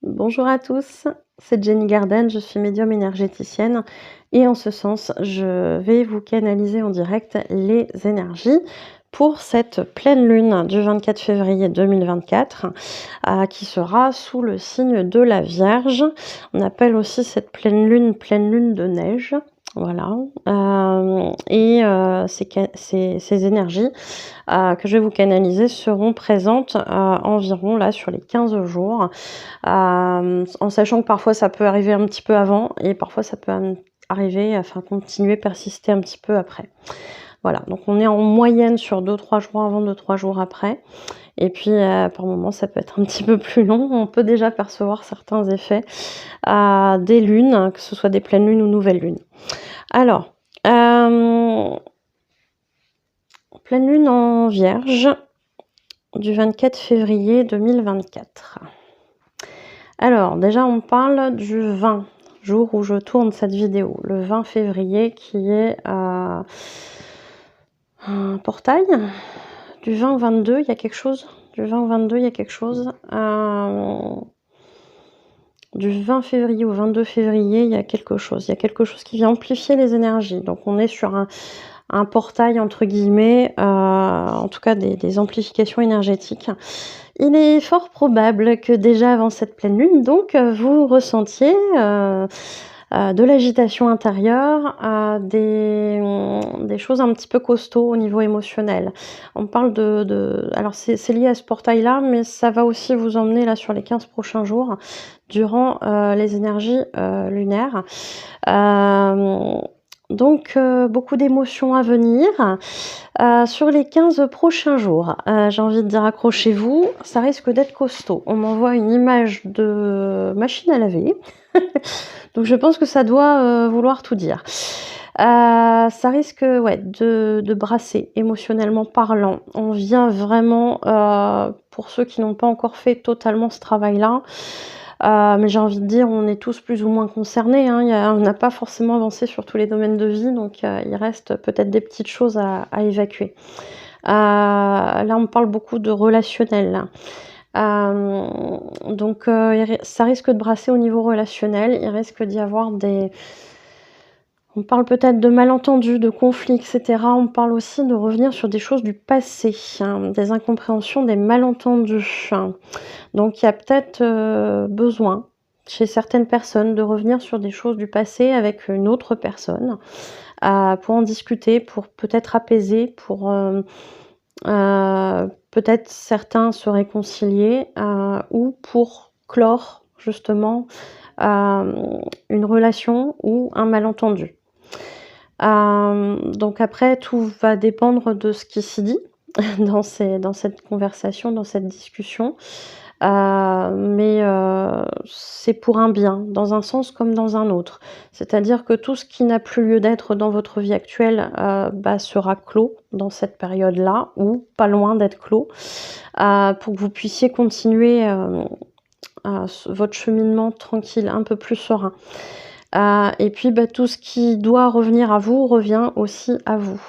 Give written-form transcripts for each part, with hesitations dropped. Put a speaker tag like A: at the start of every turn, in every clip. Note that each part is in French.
A: Bonjour à tous, c'est Jenny Garden, je suis médium énergéticienne et en ce sens, je vais vous canaliser en direct les énergies pour cette pleine lune du 24 février 2024 qui sera sous le signe de la Vierge. On appelle aussi cette pleine lune de neige. Voilà, ces énergies que je vais vous canaliser seront présentes environ là sur les 15 jours. En sachant que parfois ça peut arriver un petit peu avant et parfois ça peut arriver, enfin continuer, persister un petit peu après. Voilà, donc on est en moyenne sur 2-3 jours avant, 2-3 jours après. Et puis par moments ça peut être un petit peu plus long. On peut déjà percevoir certains effets des lunes, que ce soit des pleines lunes ou nouvelles lunes. Alors, pleine lune en Vierge du 24 février 2024. Alors, déjà, on parle du 20, jour où je tourne cette vidéo. Le 20 février, qui est un portail. Du 20 au 22, il y a quelque chose. Du 20 au 22, il y a quelque chose. Du 20 février au 22 février, il y a quelque chose. Il y a quelque chose qui vient amplifier les énergies. Donc, on est sur un portail, entre guillemets, en tout cas des amplifications énergétiques. Il est fort probable que déjà avant cette pleine lune, donc, vous ressentiez de l'agitation intérieure, des choses un petit peu costauds au niveau émotionnel. On parle alors c'est lié à ce portail-là, mais ça va aussi vous emmener là sur les 15 prochains jours, durant les énergies lunaires. Donc beaucoup d'émotions à venir sur les 15 prochains jours. J'ai envie de dire accrochez-vous, ça risque d'être costaud. On m'envoie une image de machine à laver. Donc je pense que ça doit vouloir tout dire. Ça risque de brasser émotionnellement parlant. On vient vraiment, pour ceux qui n'ont pas encore fait totalement ce travail-là, mais j'ai envie de dire, on est tous plus ou moins concernés, hein. On n'a pas forcément avancé sur tous les domaines de vie, donc il reste peut-être des petites choses à évacuer. Là, on parle beaucoup de relationnel. Donc ça risque de brasser au niveau relationnel. Il risque d'y avoir on parle peut-être de malentendus, de conflits, etc. On parle aussi de revenir sur des choses du passé, hein, des incompréhensions, des malentendus. Donc il y a peut-être besoin chez certaines personnes de revenir sur des choses du passé avec une autre personne pour en discuter, pour peut-être apaiser, pour peut-être certains se réconcilier ou pour clore justement une relation ou un malentendu. Donc après, tout va dépendre de ce qui s'y dit dans cette conversation, dans cette discussion. Mais c'est pour un bien, dans un sens comme dans un autre. C'est-à-dire que tout ce qui n'a plus lieu d'être dans votre vie actuelle sera clos dans cette période-là, ou pas loin d'être clos, pour que vous puissiez continuer votre cheminement tranquille, un peu plus serein. Et puis tout ce qui doit revenir à vous revient aussi à vous.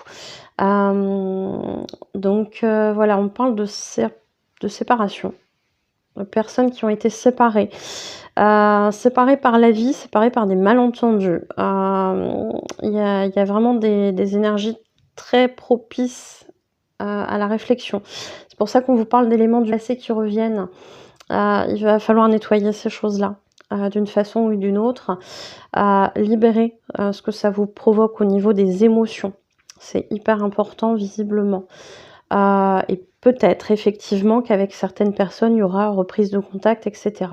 A: Donc voilà, on parle de séparation, de personnes qui ont été séparées. Séparées par la vie, séparées par des malentendus. Il y a vraiment des énergies très propices à la réflexion. C'est pour ça qu'on vous parle d'éléments du passé qui reviennent. Il va falloir nettoyer ces choses-là d'une façon ou d'une autre, libérer ce que ça vous provoque au niveau des émotions. C'est hyper important visiblement. Et peut-être effectivement qu'avec certaines personnes, il y aura reprise de contact, etc.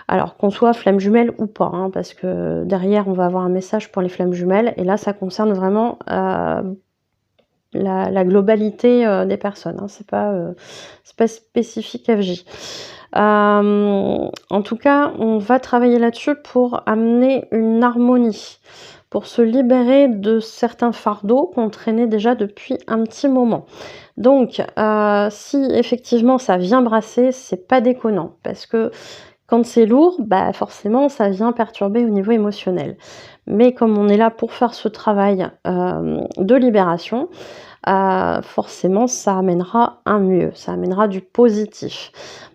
A: Alors qu'on soit flamme jumelle ou pas, hein, parce que derrière, on va avoir un message pour les flammes jumelles, et là, ça concerne vraiment la globalité des personnes, hein. C'est pas spécifique FJ. En tout cas, on va travailler là-dessus pour amener une harmonie, pour se libérer de certains fardeaux qu'on traînait déjà depuis un petit moment. Donc, si effectivement ça vient brasser, c'est pas déconnant, parce que quand c'est lourd, forcément ça vient perturber au niveau émotionnel. Mais comme on est là pour faire ce travail de libération, forcément ça amènera un mieux, ça amènera du positif.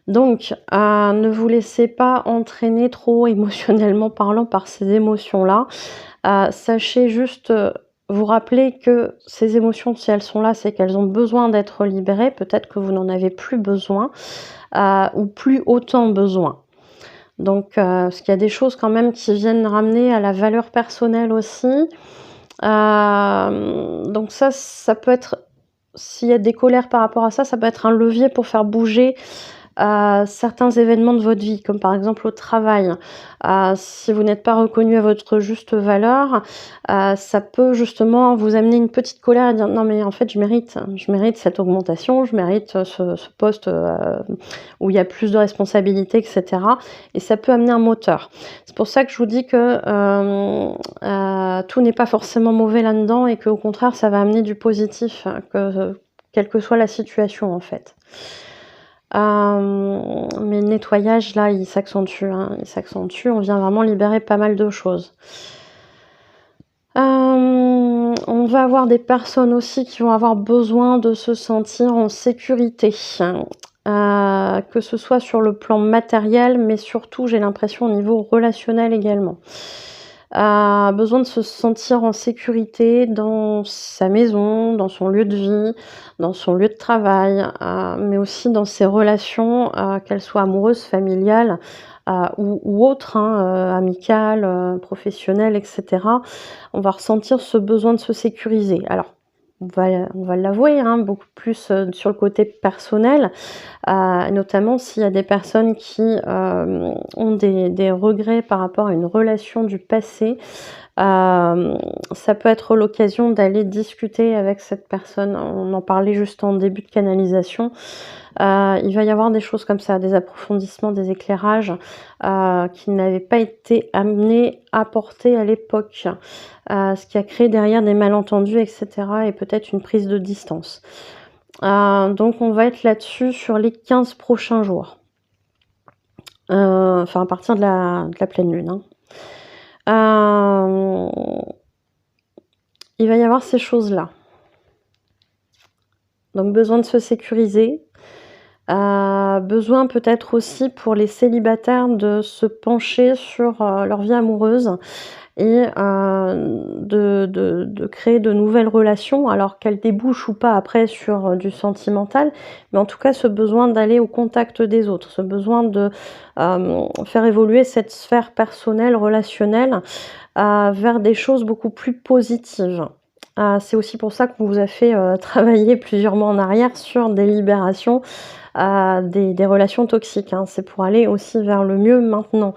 A: Donc, ne vous laissez pas entraîner trop émotionnellement parlant par ces émotions-là. Sachez juste, vous rappeler que ces émotions, si elles sont là, c'est qu'elles ont besoin d'être libérées. Peut-être que vous n'en avez plus besoin, ou plus autant besoin. Donc, parce qu'il y a des choses quand même qui viennent ramener à la valeur personnelle aussi. Donc ça peut être, s'il y a des colères par rapport à ça, ça peut être un levier pour faire bouger certains événements de votre vie, comme par exemple au travail. Si vous n'êtes pas reconnu à votre juste valeur, ça peut justement vous amener une petite colère et dire: «Non mais en fait je mérite cette augmentation, je mérite ce poste, où il y a plus de responsabilités» et cetera, et ça peut amener un moteur. C'est pour ça que je vous dis que, tout n'est pas forcément mauvais là-dedans et qu'au contraire ça va amener du positif, quelle que soit la situation en fait. Mais le nettoyage là, il s'accentue, hein, il s'accentue. On vient vraiment libérer pas mal de choses. On va avoir des personnes aussi qui vont avoir besoin de se sentir en sécurité, que ce soit sur le plan matériel, mais surtout, j'ai l'impression au niveau relationnel également. Besoin de se sentir en sécurité dans sa maison, dans son lieu de vie, dans son lieu de travail, mais aussi dans ses relations, qu'elles soient amoureuses, familiales, ou autres, hein, amicales, professionnelles et cetera. On va ressentir ce besoin de se sécuriser. Alors, on va l'avouer, hein, beaucoup plus, sur le côté personnel, notamment s'il y a des personnes qui, ont des regrets par rapport à une relation du passé. Ça peut être l'occasion d'aller discuter avec cette personne. On en parlait juste en début de canalisation. Il va y avoir des choses comme ça, des approfondissements, des éclairages, qui n'avaient pas été amenés, apportés à l'époque, ce qui a créé derrière des malentendus et cetera, et peut-être une prise de distance. Donc on va être là-dessus sur les 15 prochains jours. Enfin à partir de la pleine lune, hein. Il va y avoir ces choses-là. Donc besoin de se sécuriser, besoin peut-être aussi pour les célibataires de se pencher sur, leur vie amoureuse et de créer de nouvelles relations, alors qu'elles débouchent ou pas après sur, du sentimental. Mais en tout cas, ce besoin d'aller au contact des autres, ce besoin de, faire évoluer cette sphère personnelle, relationnelle, vers des choses beaucoup plus positives. C'est aussi pour ça qu'on vous a fait, travailler plusieurs mois en arrière sur des libérations, des relations toxiques, hein. C'est pour aller aussi vers le mieux maintenant.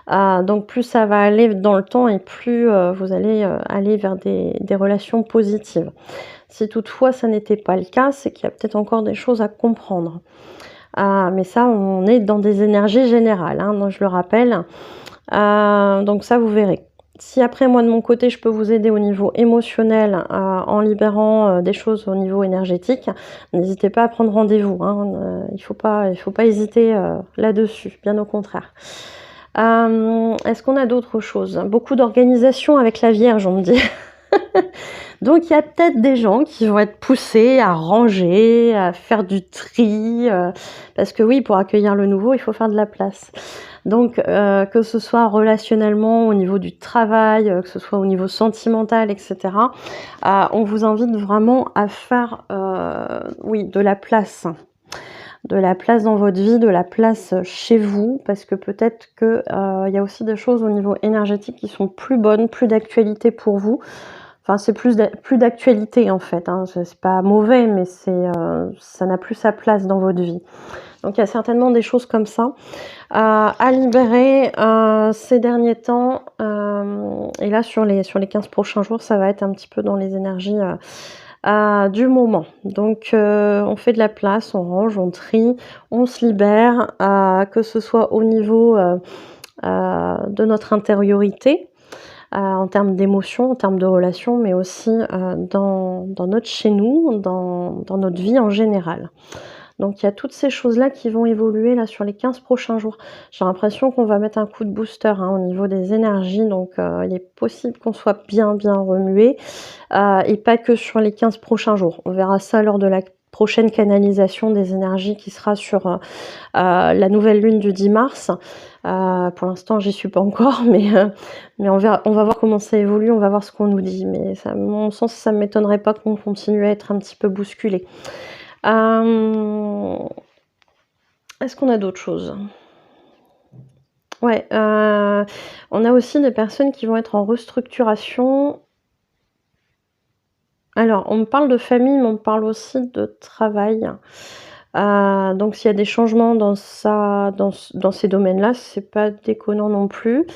A: Donc plus ça va aller dans le temps et plus, vous allez, aller vers des relations positives. Si toutefois ça n'était pas le cas, c'est qu'il y a peut-être encore des choses à comprendre. Mais ça, on est dans des énergies générales, hein, donc je le rappelle. Donc ça, vous verrez. Si après, moi, de mon côté, je peux vous aider au niveau émotionnel, en libérant, des choses au niveau énergétique, n'hésitez pas à prendre rendez-vous, hein, il faut pas hésiter, là-dessus, bien au contraire. Est-ce qu'on a d'autres choses? Beaucoup d'organisation avec la Vierge, on me dit. Donc il y a peut-être des gens qui vont être poussés à ranger, à faire du tri, parce que oui, pour accueillir le nouveau, il faut faire de la place. Donc que ce soit relationnellement, au niveau du travail, que ce soit au niveau sentimental et cetera, on vous invite vraiment à faire, oui, de la place. De la place dans votre vie, de la place chez vous, parce que peut-être que, il y a aussi des choses au niveau énergétique qui sont plus bonnes, plus d'actualité pour vous. Enfin, c'est plus d'actualité en fait, hein. C'est pas mauvais, mais ça n'a plus sa place dans votre vie. Donc il y a certainement des choses comme ça, à libérer, ces derniers temps, et là sur les 15 prochains jours, ça va être un petit peu dans les énergies, du moment. Donc on fait de la place, on range, on trie, on se libère, que ce soit au niveau, de notre intériorité, en termes d'émotions, en termes de relations, mais aussi, dans notre chez nous, dans notre vie en général. Donc il y a toutes ces choses-là qui vont évoluer là sur les 15 prochains jours. J'ai l'impression qu'on va mettre un coup de booster, hein, au niveau des énergies, donc il est possible qu'on soit bien, bien remué, et pas que sur les 15 prochains jours. On verra ça lors de la prochaine canalisation des énergies qui sera sur, la nouvelle lune du 10 mars. Pour l'instant, j'y suis pas encore, mais on va voir comment ça évolue, on va voir ce qu'on nous dit. Mais ça, à mon sens, ça ne m'étonnerait pas qu'on continue à être un petit peu bousculé. Est-ce qu'on a d'autres choses? Ouais, on a aussi des personnes qui vont être en restructuration. Alors, on me parle de famille, mais on me parle aussi de travail. Donc s'il y a des changements dans ces domaines-là, c'est pas déconnant non plus.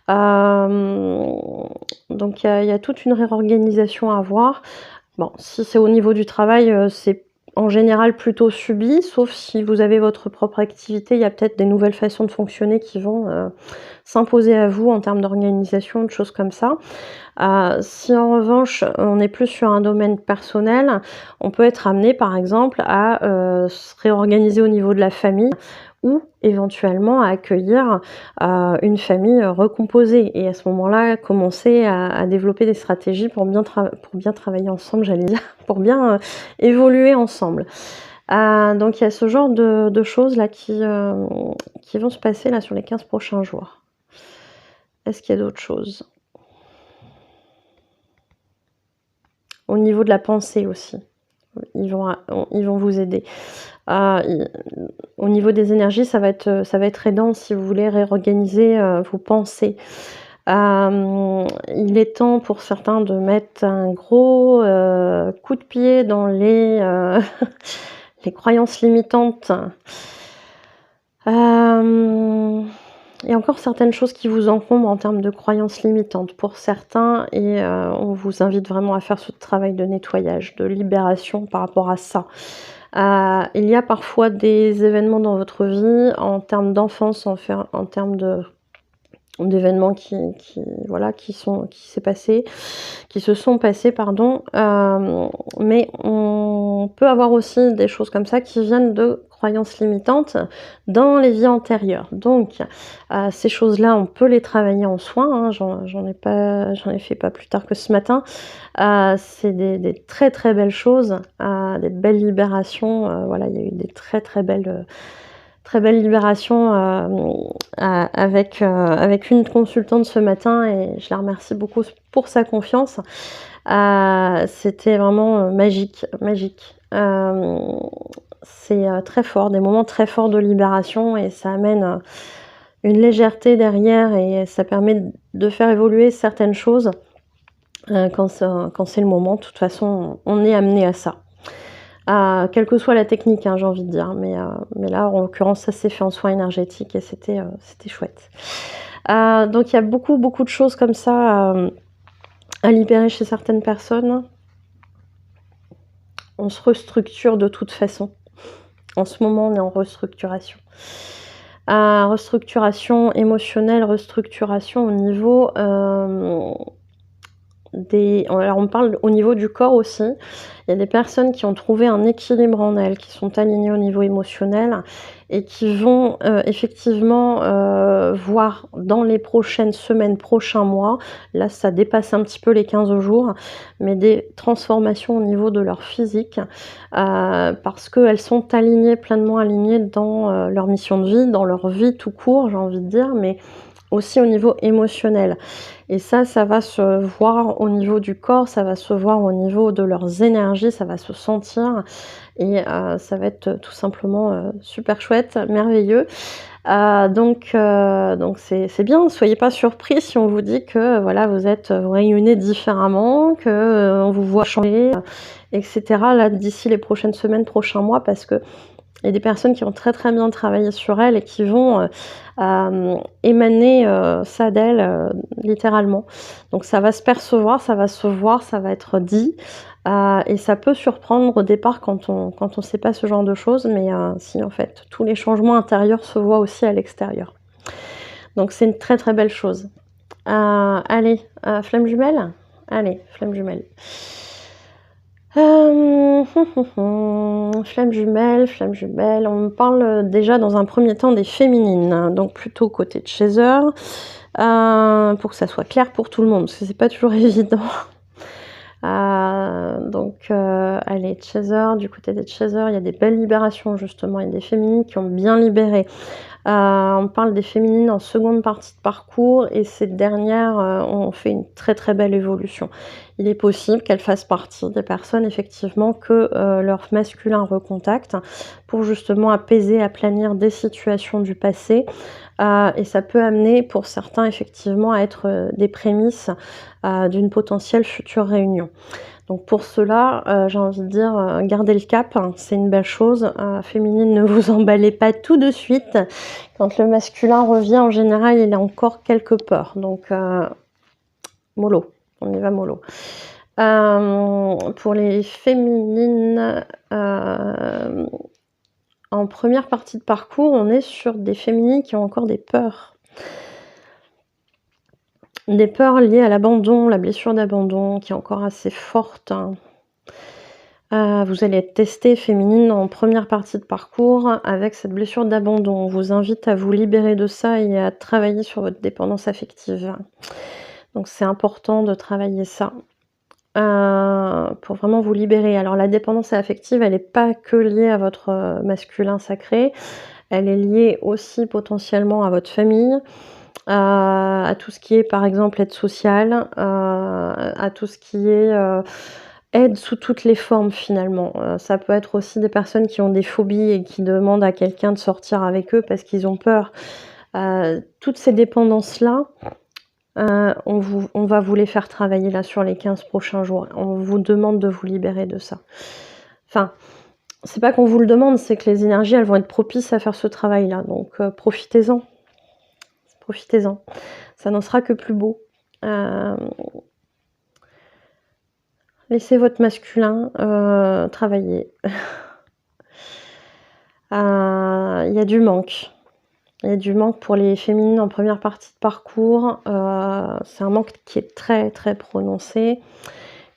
A: Donc il y a toute une réorganisation à voir. Bon, si c'est au niveau du travail, c'est en général plutôt subi, sauf si vous avez votre propre activité, il y a peut-être des nouvelles façons de fonctionner qui vont, s'imposer à vous en termes d'organisation, de choses comme ça. Si en revanche, on est plus sur un domaine personnel, on peut être amené par exemple à, se réorganiser au niveau de la famille ou éventuellement à accueillir, une famille, recomposée et à ce moment-là, commencer à développer des stratégies pour bien travailler ensemble, j'allais dire, pour bien, évoluer ensemble. Donc il y a ce genre de choses là qui vont se passer là sur les 15 prochains jours. Est-ce qu'il y a d'autres choses? Au niveau de la pensée aussi, ils vont vous aider. Au niveau des énergies, ça va être aidant si vous voulez réorganiser, vos pensées. Il est temps pour certains de mettre un gros, coup de pied dans les croyances limitantes. Il y a encore certaines choses qui vous encombrent en termes de croyances limitantes pour certains et on vous invite vraiment à faire ce travail de nettoyage, de libération par rapport à ça. Il y a parfois des événements dans votre vie en termes d'enfance, en termes d'événements qui se sont passés, pardon. Mais on peut avoir aussi des choses comme ça qui viennent de croyances limitantes dans les vies antérieures. Donc, ces choses-là, on peut les travailler en soins, hein. J'en ai fait pas plus tard que ce matin. C'est des très, très belles choses, des belles libérations, voilà, il y a eu des très, très belles libérations, avec une consultante ce matin et je la remercie beaucoup pour sa confiance. C'était vraiment, magique, magique. C'est, très fort, des moments très forts de libération et ça amène, une légèreté derrière et ça permet de faire évoluer certaines choses, quand c'est le moment. De toute façon, on est amené à ça. Quelle que soit la technique, hein, j'ai envie de dire, mais là, en l'occurrence, ça s'est fait en soins énergétiques et c'était chouette. Donc il y a beaucoup, beaucoup de choses comme ça, à libérer chez certaines personnes. On se restructure de toute façon. En ce moment, on est en restructuration. Restructuration émotionnelle, restructuration au niveau, alors on parle au niveau du corps aussi. Il y a des personnes qui ont trouvé un équilibre en elles, qui sont alignées au niveau émotionnel et qui vont, effectivement, voir dans les prochaines semaines, prochains mois, là ça dépasse un petit peu les 15 jours, mais des transformations au niveau de leur physique, parce qu'elles sont alignées, pleinement alignées dans, leur mission de vie, dans leur vie tout court, j'ai envie de dire, mais aussi au niveau émotionnel. Et ça va se voir au niveau du corps, ça va se voir au niveau de leurs énergies, ça va se sentir et ça va être tout simplement, super chouette, merveilleux. Donc c'est bien, soyez pas surpris si on vous dit que, voilà, vous rayonnez différemment, que, on vous voit changer, et cetera, là, d'ici les prochaines semaines, prochains mois, parce qu'il y a des personnes qui ont très, très bien travaillé sur elles et qui vont, émaner, ça d'elles, littéralement. Donc ça va se percevoir, ça va se voir, ça va être dit, et ça peut surprendre au départ quand on sait pas ce genre de choses, mais si, en fait, tous les changements intérieurs se voient aussi à l'extérieur. Donc c'est une très, très belle chose. Allez, flamme jumelle? Allez, flamme jumelle. Flamme jumelle, on me parle, déjà dans un premier temps des féminines, hein, donc plutôt côté Chaser, pour que ça soit clair pour tout le monde, parce que c'est pas toujours évident. Allez, Chaser, du côté des Chaser, il y a des belles libérations justement, il y a des féminines qui ont bien libéré. On parle des féminines en seconde partie de parcours et ces dernières, ont fait une très, très belle évolution. Il est possible qu'elles fassent partie des personnes effectivement que, leur masculin recontacte pour justement apaiser, aplanir des situations du passé, et ça peut amener pour certains effectivement à être, des prémices, d'une potentielle future réunion. Donc pour cela, j'ai envie de dire, gardez le cap, hein, c'est une belle chose. Féminine, ne vous emballez pas tout de suite. Quand le masculin revient, en général, il a encore quelque peur. Donc mollo, on y va mollo. Pour les féminines, en première partie de parcours, on est sur des féminines qui ont encore des peurs. Des peurs liées à l'abandon, la blessure d'abandon qui est encore assez forte, hein. Vous allez être testée féminine en première partie de parcours avec cette blessure d'abandon. On vous invite à vous libérer de ça et à travailler sur votre dépendance affective. Donc c'est important de travailler ça, pour vraiment vous libérer. Alors la dépendance affective, elle est pas que liée à votre, masculin sacré, elle est liée aussi potentiellement à votre famille, à tout ce qui est par exemple aide sociale, à tout ce qui est, aide sous toutes les formes finalement. Ça peut être aussi des personnes qui ont des phobies et qui demandent à quelqu'un de sortir avec eux parce qu'ils ont peur. Toutes ces dépendances-là, on va vous les faire travailler là sur les 15 prochains jours. On vous demande de vous libérer de ça. Enfin, c'est pas qu'on vous le demande, c'est que les énergies, elles vont être propices à faire ce travail-là. Donc profitez-en. Profitez-en. Ça n'en sera que plus beau. Laissez votre masculin, travailler. Il y a du manque. Il y a du manque pour les féminines en première partie de parcours. C'est un manque qui est très, très prononcé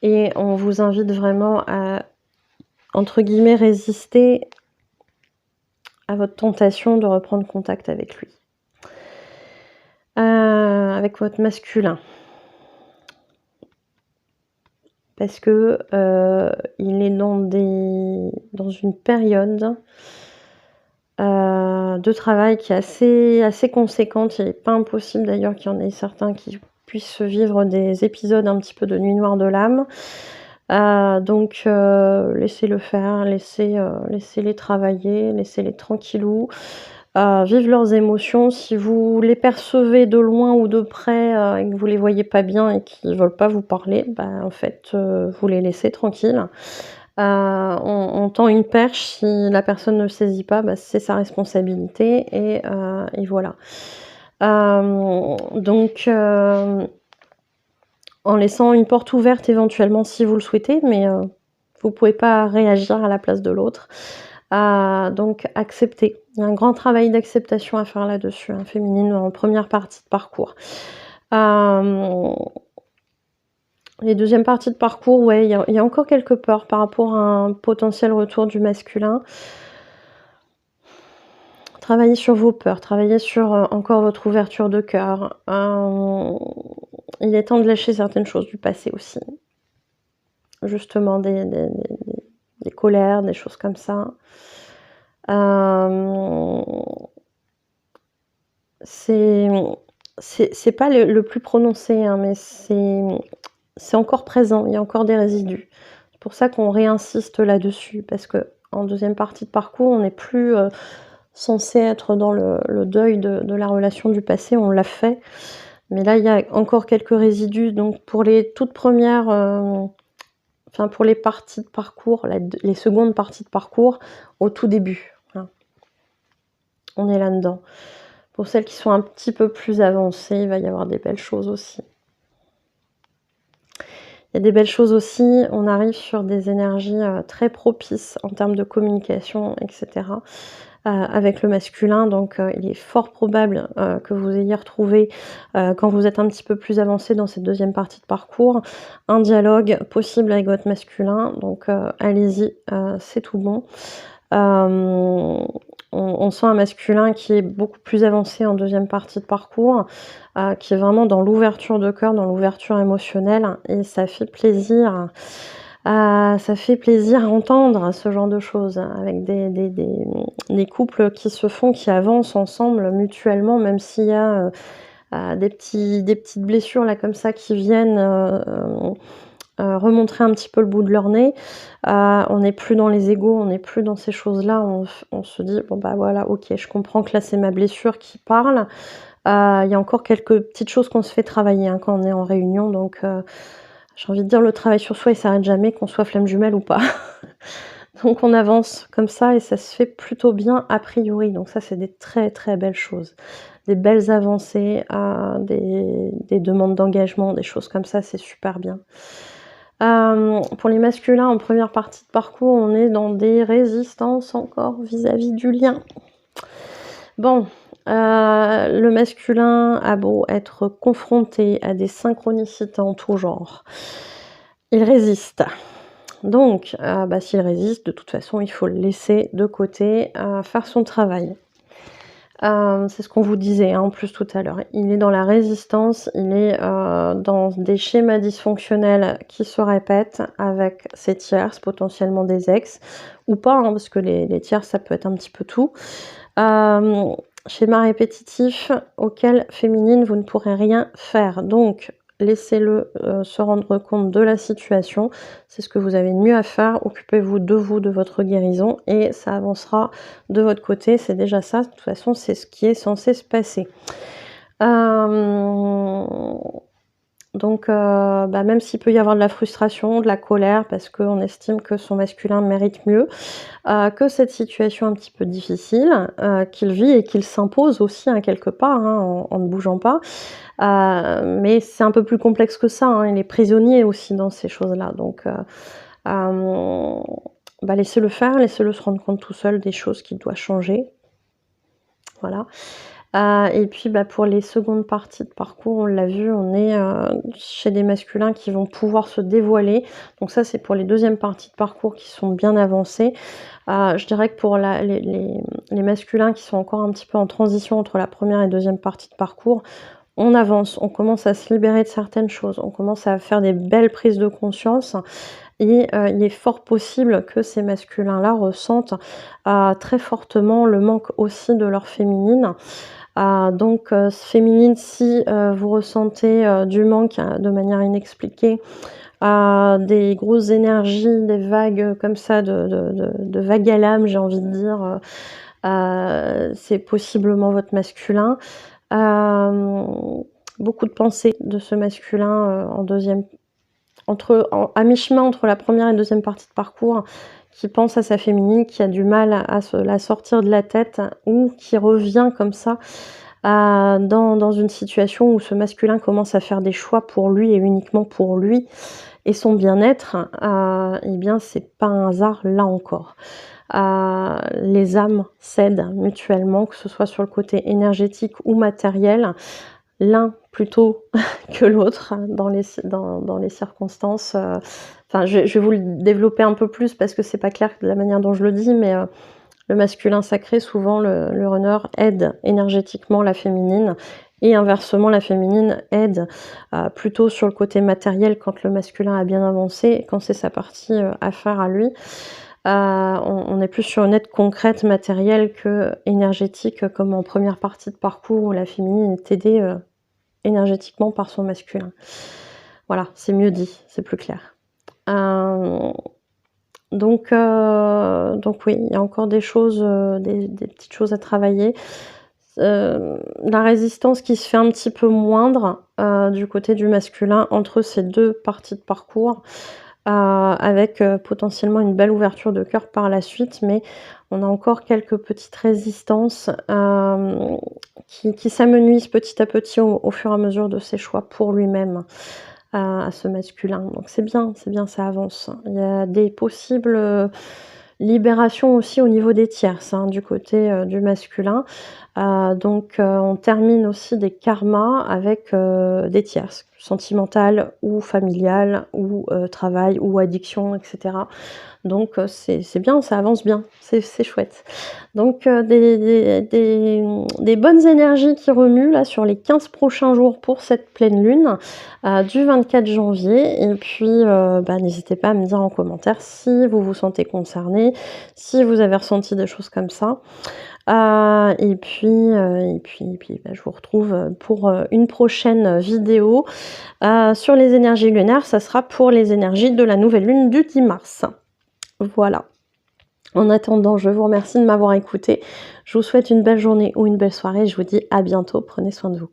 A: et on vous invite vraiment à, entre guillemets, résister à votre tentation de reprendre contact avec lui. Avec votre masculin. Parce que, il est dans une période, de travail qui est assez conséquente. Il n'est pas impossible d'ailleurs qu'il y en ait certains qui puissent vivre des épisodes un petit peu de nuit noire de l'âme. Laissez-le faire, laissez-les travailler, laissez-les tranquillou, vivre leurs émotions. Si vous les percevez de loin ou de près, et que vous les voyez pas bien et qu'ils veulent pas vous parler, en fait, vous les laissez tranquilles. On tend une perche, si la personne ne le saisit pas, c'est sa responsabilité et voilà. En laissant une porte ouverte éventuellement si vous le souhaitez, mais vous pouvez pas réagir à la place de l'autre. Donc acceptez. Il y a un grand travail d'acceptation à faire là-dessus, hein, féminine en première partie de parcours. Les deuxièmes parties de parcours, ouais, il y a encore quelques peurs par rapport à un potentiel retour du masculin. Travaillez sur vos peurs, travaillez sur, encore votre ouverture de cœur. Il est temps de lâcher certaines choses du passé aussi. Justement des colères, des choses comme ça. C'est pas le plus prononcé, hein, mais c'est encore présent, il y a encore des résidus. C'est pour ça qu'on réinsiste là-dessus, parce qu'en deuxième partie de parcours, on n'est plus, censé être dans le deuil de la relation du passé, on l'a fait. Mais là, il y a encore quelques résidus, donc pour les toutes premières, pour les parties de parcours, les secondes parties de parcours, au tout début, hein. On est là-dedans. Pour celles qui sont un petit peu plus avancées, il va y avoir des belles choses aussi. Il y a des belles choses aussi, on arrive sur des énergies, très propices en termes de communication, etc. avec le masculin, donc il est fort probable, que vous ayez retrouvé, quand vous êtes un petit peu plus avancé dans cette deuxième partie de parcours, un dialogue possible avec votre masculin, donc allez-y, c'est tout bon. Hem, on sent un masculin qui est beaucoup plus avancé en deuxième partie de parcours, qui est vraiment dans l'ouverture de cœur, dans l'ouverture émotionnelle et ça fait plaisir à entendre ce genre de choses avec des couples qui se font, qui avancent ensemble mutuellement, même s'il y a, des petites blessures là comme ça qui viennent, remontrer un petit peu le bout de leur nez. On n'est plus dans les égos, on n'est plus dans ces choses-là. On se dit: «Bon, bah, voilà, OK, je comprends que là, c'est ma blessure qui parle». Il y a encore quelques petites choses qu'on se fait travailler, hein, quand on est en réunion, donc j'ai envie de dire le travail sur soi, il s'arrête jamais, qu'on soit flamme jumelle ou pas. Donc on avance comme ça et ça se fait plutôt bien a priori, donc ça, c'est des très, très belles choses. Des belles avancées, des demandes d'engagement, des choses comme ça, c'est super bien. Pour les masculins, en première partie de parcours, on est dans des résistances encore vis-à-vis du lien. Bon, le masculin a beau être confronté à des synchronicités en tout genre, il résiste. Donc, bah, s'il résiste, de toute façon, il faut le laisser de côté, faire son travail. C'est ce qu'on vous disait, hein, en plus tout à l'heure. Il est dans la résistance, il est, dans des schémas dysfonctionnels qui se répètent avec ses tierces, potentiellement des ex ou pas, hein, parce que les tierces, ça peut être un petit peu tout. Schéma répétitif auquel féminine, vous ne pourrez rien faire. Donc laissez-le, se rendre compte de la situation. C'est ce que vous avez de mieux à faire. Occupez-vous, de votre guérison et ça avancera de votre côté. C'est déjà ça. De toute façon, c'est ce qui est censé se passer. Hem donc, bah, même s'il peut y avoir de la frustration, de la colère parce qu'on estime que son masculin mérite mieux, que cette situation un petit peu difficile, qu'il vit et qu'il s'impose aussi, hein, quelque part, hein, en ne bougeant pas. Mais c'est un peu plus complexe que ça, hein, il est prisonnier aussi dans ces choses-là. Donc, hem, bah, laissez-le faire, laissez-le se rendre compte tout seul des choses qu'il doit changer. Voilà. Et puis, bah, pour les secondes parties de parcours, on l'a vu, on est, chez des masculins qui vont pouvoir se dévoiler. Donc ça, c'est pour les deuxièmes parties de parcours qui sont bien avancées. Je dirais que pour les masculins qui sont encore un petit peu en transition entre la première et deuxième partie de parcours, on avance, on commence à se libérer de certaines choses, on commence à faire des belles prises de conscience et il est fort possible que ces masculins-là ressentent, très fortement le manque aussi de leur féminine. Donc féminine, si, vous ressentez, du manque, de manière inexpliquée, des grosses énergies, des vagues, comme ça de vagues à l'âme, j'ai envie de dire, c'est possiblement votre masculin. Hem, Beaucoup de pensées de ce masculin, en deuxième à mi-chemin entre la première et deuxième partie de parcours, qui pense à sa féminine, qui a du mal à se la sortir de la tête ou qui revient comme ça, dans une situation où ce masculin commence à faire des choix pour lui et uniquement pour lui et son bien-être, et bien, c'est pas un hasard là encore. Les âmes s'aident mutuellement, que ce soit sur le côté énergétique ou matériel, l'un plutôt que l'autre dans les circonstances, enfin je vais vous le développer un peu plus parce que c'est pas clair de la manière dont je le dis, mais le masculin sacré, souvent le runner aide énergétiquement la féminine et inversement la féminine aide, plutôt sur le côté matériel quand le masculin a bien avancé, quand c'est sa partie, à faire à lui. On est plus sur une aide concrète matérielle qu'énergétique, comme en première partie de parcours où la féminine est aidée, énergétiquement par son masculin. Voilà, c'est mieux dit, c'est plus clair. Hem donc oui, il y a encore des choses, des petites choses à travailler. La résistance qui se fait un petit peu moindre, du côté du masculin entre ces 2 parties de parcours, avec, potentiellement une belle ouverture de cœur par la suite, mais on a encore quelques petites résistances, qui s'amenuisent petit à petit au fur et à mesure de ses choix pour lui-même, à ce masculin. Donc c'est bien, ça avance. Il y a des possibles, Libération aussi au niveau des tierces, hein, du côté, du masculin. Donc on termine aussi des karmas avec, des tierces, sentimentales ou familiales ou, travail ou addiction et cetera. Donc c'est bien, ça avance bien, c'est chouette. Donc des bonnes énergies qui remuent là sur les 15 prochains jours pour cette pleine lune, du 24 janvier et puis, bah, n'hésitez pas à me dire en commentaire si vous vous sentez concerné, si vous avez ressenti des choses comme ça. Et puis, bah, je vous retrouve, pour, une prochaine vidéo, sur les énergies lunaires. Ça sera pour les énergies de la nouvelle lune du 10 mars. Voilà. En attendant, je vous remercie de m'avoir écouté. Je vous souhaite une belle journée ou une belle soirée. Je vous dis à bientôt. Prenez soin de vous.